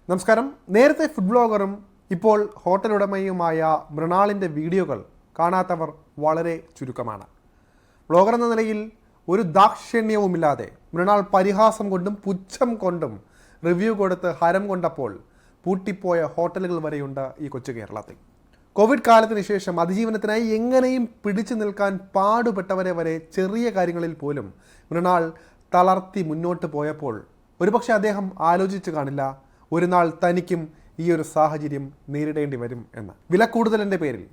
നമസ്കാരം. നേരത്തെ ഫുഡ് ബ്ലോഗറും ഇപ്പോൾ ഹോട്ടൽ ഉടമയുമായ മൃണാളിൻ്റെ വീഡിയോകൾ കാണാത്തവർ വളരെ ചുരുക്കമാണ്. ബ്ലോഗർ എന്ന നിലയിൽ ഒരു ദാക്ഷിണ്യവുമില്ലാതെ മൃണാൾ പരിഹാസം കൊണ്ടും പുച്ഛം കൊണ്ടും റിവ്യൂ കൊടുത്ത് ഹരം കൊണ്ടപ്പോൾ പൂട്ടിപ്പോയ ഹോട്ടലുകൾ വരെയുണ്ട് ഈ കൊച്ചു കേരളത്തിൽ. കോവിഡ് കാലത്തിന് ശേഷം അതിജീവനത്തിനായി എങ്ങനെയും പിടിച്ചു നിൽക്കാൻ പാടുപെട്ടവരെ വരെ ചെറിയ കാര്യങ്ങളിൽ പോലും മൃണാൾ തളർത്തി മുന്നോട്ട് പോയപ്പോൾ ഒരുപക്ഷെ അദ്ദേഹം ആലോചിച്ചു കാണില്ല, ഒരു നാൾ തനിക്കും ഈ ഒരു സാഹചര്യം നേരിടേണ്ടി വരും എന്ന്. വിലക്കൂടുതലിൻ്റെ പേരിൽ,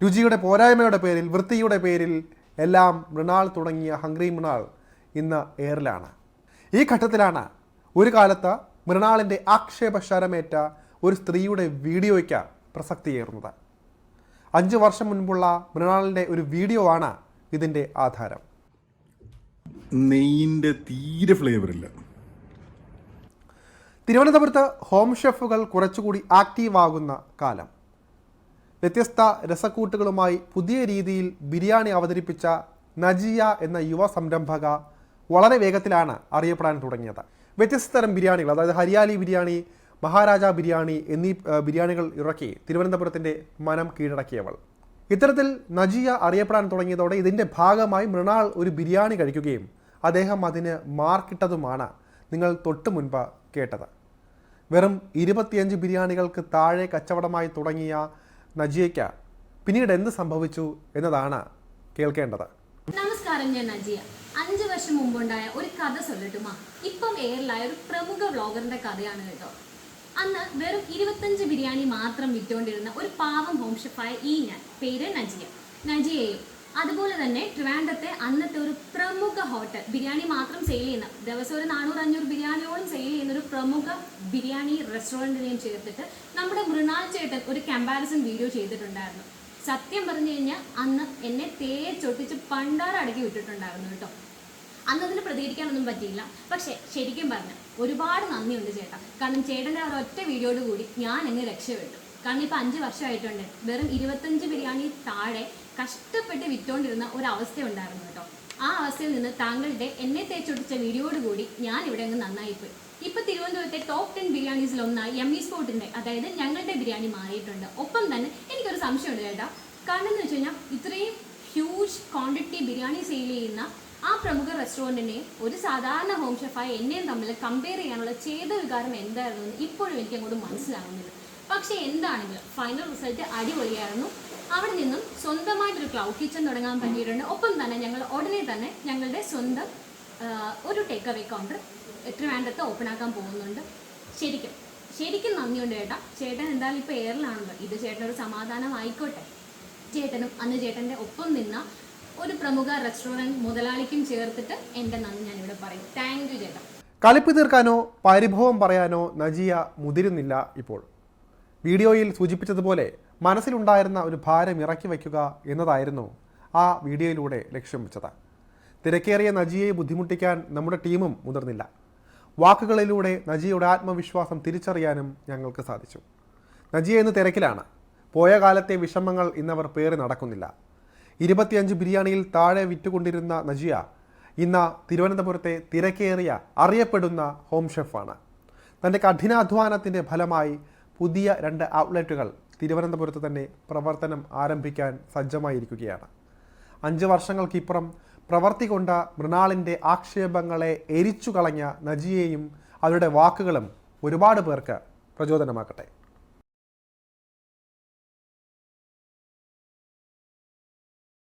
രുചിയുടെ പോരായ്മയുടെ പേരിൽ, വൃത്തിയുടെ പേരിൽ എല്ലാം മൃണാൾ തുടങ്ങിയ ഹംഗ്രി മൃണാൾ ഇന്ന് എയറിലാണ്. ഈ ഘട്ടത്തിലാണ് ഒരു കാലത്ത് മൃണാളിൻ്റെ ആക്ഷേപശരമേറ്റ ഒരു സ്ത്രീയുടെ വീഡിയോയ്ക്ക് പ്രസക്തിയേറുന്നത്. 5 വർഷം മുൻപുള്ള മൃണാളിൻ്റെ ഒരു വീഡിയോ ആണ് ഇതിൻ്റെ ആധാരം. നെയ്യിൻ്റെ തീരെ ഫ്ലേവറില്ല. തിരുവനന്തപുരത്ത് ഹോം ഷെഫുകൾ കുറച്ചുകൂടി ആക്റ്റീവാകുന്ന കാലം. വ്യത്യസ്ത രസക്കൂട്ടുകളുമായി പുതിയ രീതിയിൽ ബിരിയാണി അവതരിപ്പിച്ച നജിയ എന്ന യുവ സംരംഭക വളരെ വേഗത്തിലാണ് അറിയപ്പെടാൻ തുടങ്ങിയത്. വ്യത്യസ്ത തരം ബിരിയാണികൾ, അതായത് ഹരിയാലി ബിരിയാണി, മഹാരാജ ബിരിയാണി എന്നീ ബിരിയാണികൾ ഇറക്കി തിരുവനന്തപുരത്തിൻ്റെ മനം കീഴടക്കിയവൾ. ഇത്തരത്തിൽ നജിയ അറിയപ്പെടാൻ തുടങ്ങിയതോടെ ഇതിൻ്റെ ഭാഗമായി മൃണാൾ ഒരു ബിരിയാണി കഴിക്കുകയും അദ്ദേഹം അതിന് മാർക്കിട്ടതുമാണ് നിങ്ങൾ തൊട്ടു മുൻപ് കേട്ടത്. വെറും 25 ബിരിയാണികൾക്ക് താഴെ കച്ചവടമായി തുടങ്ങിയ നജിയയ്ക്ക് പിന്നീട് എന്ത് സംഭവിച്ചു എന്നതാണ് കേൾക്കേണ്ടത്. നമസ്കാരം, ഞാൻ നജിയ. 5 വർഷം മുമ്പുണ്ടായ ഒരു കഥ ചൊല്ലട്ടുമാ. ഇപ്പം എയറിലായ ഒരു പ്രമുഖ വ്ളോഗറിന്റെ കഥയാണ് കേട്ടോ. അന്ന് വെറും 25 ബിരിയാണി മാത്രം വിറ്റുകൊണ്ടിരുന്ന ഒരു പാവം ഹോം ഷെഫായ ഞാൻ, പേര് നജിയയും അതുപോലെ തന്നെ ട്രിവാൻഡ്രത്തെ അന്നത്തെ ഒരു പ്രമുഖ ഹോട്ടൽ, ബിരിയാണി മാത്രം സെയിൽ ചെയ്യുന്ന, ദിവസം ഒരു 400-500 ബിരിയാണിയോളം സെയിൽ ചെയ്യുന്ന ഒരു പ്രമുഖ ബിരിയാണി റെസ്റ്റോറൻറ്റിനെയും ചേർത്തിട്ട് നമ്മുടെ മൃണാൾ ചേട്ടൻ ഒരു കമ്പാരിസൺ വീഡിയോ ചെയ്തിട്ടുണ്ടായിരുന്നു. സത്യം പറഞ്ഞു കഴിഞ്ഞാൽ അന്ന് എന്നെ തേച്ചൊട്ടിച്ച് പണ്ടാറടക്കി വിട്ടിട്ടുണ്ടായിരുന്നു കേട്ടോ. അന്നതിന് പ്രതികരിക്കാനൊന്നും പറ്റിയില്ല. പക്ഷേ ശരിക്കും പറഞ്ഞാൽ ഒരുപാട് നന്ദിയുണ്ട് ചേട്ടാ. കാരണം ചേട്ടൻ്റെ ആ ഒറ്റ വീഡിയോയോട് കൂടി ഞാൻ അങ്ങ് രക്ഷപ്പെട്ടു. കാരണം ഇപ്പോൾ 5 വർഷമായിട്ടുണ്ട് വെറും 25 ബിരിയാണി താഴെ കഷ്ടപ്പെട്ട് വിറ്റുകൊണ്ടിരുന്ന ഒരവസ്ഥ ഉണ്ടായിരുന്നു കേട്ടോ. ആ അവസ്ഥയിൽ നിന്ന് താങ്കളുടെ എന്നെ തേച്ചൊട്ടിച്ച വീഡിയോയോടുകൂടി ഞാൻ ഇവിടെ അങ്ങ് നന്നായിപ്പോയി. ഇപ്പോൾ തിരുവനന്തപുരത്തെ ടോപ്പ് 10 ബിരിയാണീസിൽ ഒന്നായി യമ്മി സ്പോട്ടിൻ്റെ, അതായത് ഞങ്ങളുടെ ബിരിയാണി മാറിയിട്ടുണ്ട്. ഒപ്പം തന്നെ എനിക്കൊരു സംശയമുണ്ട് ചേട്ടാ. കാരണം എന്ന് വെച്ച് കഴിഞ്ഞാൽ ഇത്രയും ഹ്യൂജ് ക്വാണ്ടിറ്റി ബിരിയാണി സെയിൽ ചെയ്യുന്ന ആ പ്രമുഖ റെസ്റ്റോറൻറ്റിനെയും ഒരു സാധാരണ ഹോം ഷെഫായ എന്നെയും തമ്മിൽ കമ്പയർ ചെയ്യാനുള്ള വികാരം എന്തായിരുന്നു എന്ന് ഇപ്പോഴും എനിക്ക് അങ്ങോട്ട് മനസ്സിലാകുന്നില്ല. പക്ഷേ എന്താണെങ്കിലും ഫൈനൽ റിസൾട്ട് അടിപൊളിയായിരുന്നു. അവിടെ നിന്നും സ്വന്തമായിട്ടൊരു ക്ലൗഡ് കിച്ചൺ തുടങ്ങാൻ പറ്റിയിട്ടുണ്ട്. ഒപ്പം തന്നെ ഞങ്ങൾ ഉടനെ തന്നെ ഞങ്ങളുടെ സ്വന്തം ഒരു ടേക്ക് അവേ കൗണ്ടർ ട്രിവാൻഡ്രത്ത് ഓപ്പൺ ആക്കാൻ പോകുന്നുണ്ട്. ശരിക്കും നന്ദിയുണ്ട് ചേട്ടാ. ചേട്ടൻ എന്തായാലും ഇപ്പോൾ എയറിലാണല്ലോ, ഇത് ചേട്ടനൊരു സമാധാനം ആയിക്കോട്ടെ. ചേട്ടനും അന്ന് ചേട്ടൻ്റെ ഒപ്പം നിന്ന ഒരു പ്രമുഖ റെസ്റ്റോറൻറ്റ് മുതലാളിക്കും ചേർത്തിട്ട് എൻ്റെ നന്ദി ഞാനിവിടെ പറയും. താങ്ക് യു ചേട്ടാ. കളിപ്പ് തീർക്കാനോ പരിഭവം പറയാനോ നജിയ മുതിരുന്നില്ല ഇപ്പോൾ. വീഡിയോയിൽ സൂചിപ്പിച്ചതുപോലെ മനസ്സിലുണ്ടായിരുന്ന ഒരു ഭാരം ഇറക്കി വയ്ക്കുക എന്നതായിരുന്നു ആ വീഡിയോയിലൂടെ ലക്ഷ്യം വെച്ചത്. തിരക്കേറിയ നജിയയെ ബുദ്ധിമുട്ടിക്കാൻ നമ്മുടെ ടീമും മുതിർന്നില്ല. വാക്കുകളിലൂടെ നജിയയുടെ ആത്മവിശ്വാസം തിരിച്ചറിയാനും ഞങ്ങൾക്ക് സാധിച്ചു. നജിയ ഇന്ന് തിരക്കിലാണ്. പോയ കാലത്തെ വിഷമങ്ങൾ ഇന്നവർ പേറി നടക്കുന്നില്ല. 25 ബിരിയാണിയിൽ താഴെ വിറ്റുകൊണ്ടിരുന്ന നജിയ ഇന്ന് തിരുവനന്തപുരത്തെ തിരക്കേറിയ അറിയപ്പെടുന്ന ഹോം ഷെഫാണ്. തൻ്റെ കഠിനാധ്വാനത്തിൻ്റെ ഫലമായി പുതിയ 2 ഔട്ട്ലെറ്റുകൾ തിരുവനന്തപുരത്ത് തന്നെ പ്രവർത്തനം ആരംഭിക്കാൻ സജ്ജമായിരിക്കുകയാണ്. 5 വർഷങ്ങൾക്കിപ്പുറം പ്രവർത്തി കൊണ്ട മൃണാളിൻ്റെ ആക്ഷേപങ്ങളെ എരിച്ചു കളഞ്ഞ നജിയയും അവരുടെ വാക്കുകളും ഒരുപാട് പേർക്ക് പ്രചോദനമാക്കട്ടെ.